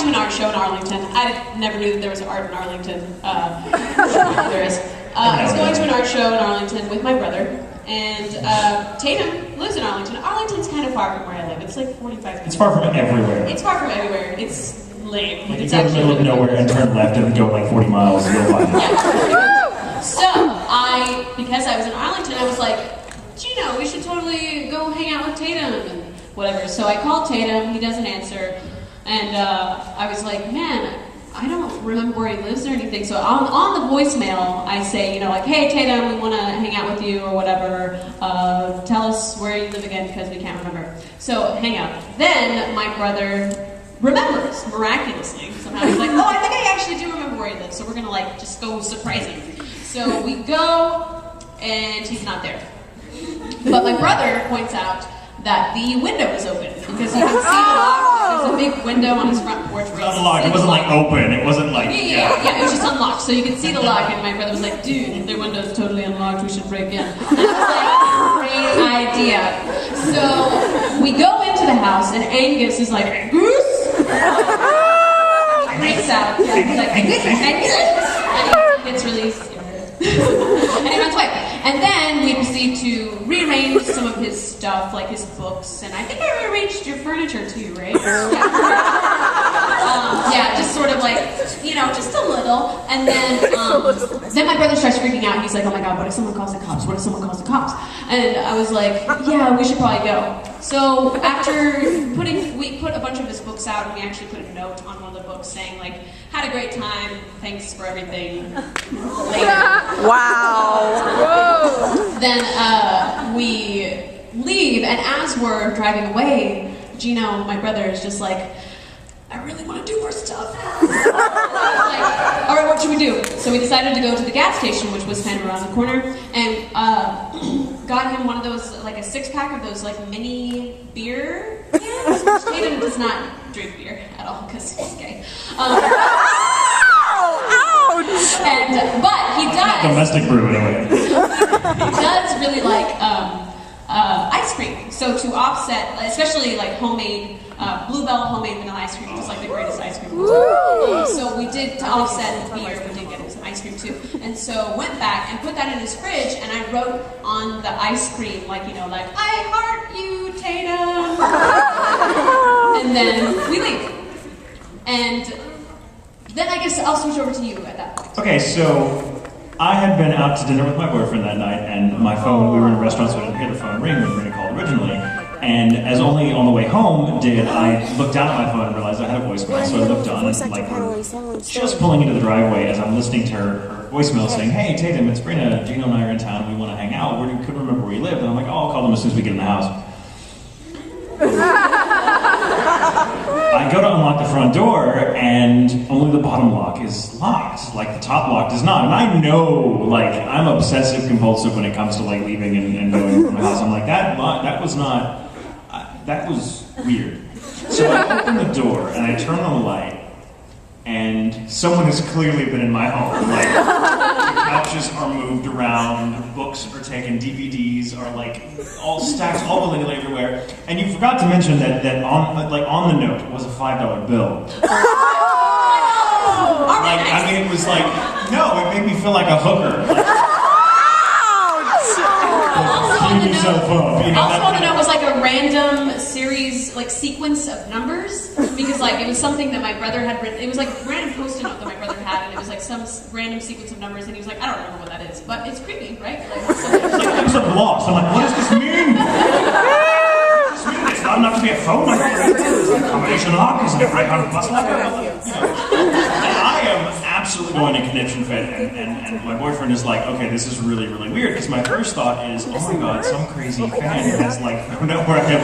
to an art show in Arlington. I never knew that there was art in Arlington. There is. I was going to an art show in Arlington with my brother, and Tatum lives in Arlington. Arlington's kind of far from where I live. It's like 45 minutes. It's far from everywhere. It's far from everywhere. It's lame. Like it's you go to the middle of nowhere and turn left and go like 40 miles and you'll find it. Yeah. So, because I was in Arlington, I was like, Gino, we should totally go hang out with Tatum and whatever. So I called Tatum, he doesn't answer, and I was like, man, I don't remember where he lives or anything. So on the voicemail, I say, like, hey Tatum, we want to hang out with you or whatever. Tell us where you live again because we can't remember. So hang up. Then my brother remembers miraculously. Somehow he's like, oh, I think I actually do remember where he lives. So we're gonna like just go surprise him. So we go, and he's not there. But my brother points out that the window is open because you can see the lock. There's a big window on his front porch. It was unlocked. It wasn't like open. It wasn't like yeah. It was just unlocked, so you can see the lock. And my brother was like, "Dude, their window's totally unlocked. We should break in." And I was like, "Great idea." So we go into the house, and Angus is like, "Goose." He breaks out. Yeah, he's like, "Angus," and he gets really scared. And he runs away. And then we proceed to rearrange some of his stuff, like his books, and I think I rearranged your furniture too, right? Yeah, just sort of like, just a little. And then my brother starts freaking out. He's like, oh my God, what if someone calls the cops? What if someone calls the cops? And I was like, yeah, we should probably go. So after we put a bunch of his books out, and we actually put a note on one of the books saying like, had a great time, thanks for everything, later. Wow. Whoa. Then we leave, and as we're driving away, Gino, my brother, is just like, I really want to do more stuff. Like, all right, what should we do? So we decided to go to the gas station, which was kind of around the corner, and got him one of those, like a 6-pack of those like mini beer cans, which Tatum does not drink beer at all because he's gay. But he does. Domestic brew anyway. He does really like ice cream. So to offset, especially like homemade Bluebell homemade vanilla ice cream, which is like the greatest ice cream. So we did, to offset the beer, we did get him some ice cream too. And so went back and put that in his fridge, and I wrote on the ice cream like I heart you, Tatum. And then we leave. And then I guess I'll switch over to you at that point. Okay, so I had been out to dinner with my boyfriend that night, and my phone, we were in a restaurant, so I didn't hear the phone ring when Brina called originally. And as only on the way home did I look down at my phone and realize I had a voicemail, so I looked on and like we're just pulling into the driveway as I'm listening to her voicemail saying, hey Tatum, it's Brina, Gino and I are in town, we want to hang out, we couldn't remember where you lived, and I'm like, oh, I'll call them as soon as we get in the house. I go to unlock the front door, and only the bottom lock is locked. Like, the top lock does not. And I know, like, I'm obsessive compulsive when it comes to, like, leaving and going from the house. I'm like, that was not, that was weird. So I open the door, and I turn on the light, and someone has clearly been in my home. Like, the couches are moved around, books are taken, DVDs are like all stacked all willy-nilly everywhere. And you forgot to mention that on the note was a $5 bill. It was like, no, it made me feel like a hooker. Also on the note was like a random series, like sequence of numbers, because like it was something that my brother had written. It was like a random post-it note that my brother had, and it was like some random sequence of numbers, and he was like, I don't remember what that is, but it's creepy, right? I was lost. I'm like, what does this mean? It's not enough to be a phone number. Combination lock is a $300 lock. And I am absolutely going to Connection Fed, and my boyfriend is like, okay, this is really, really weird, because my first thought is, oh my God, some crazy fan has like found out where I live.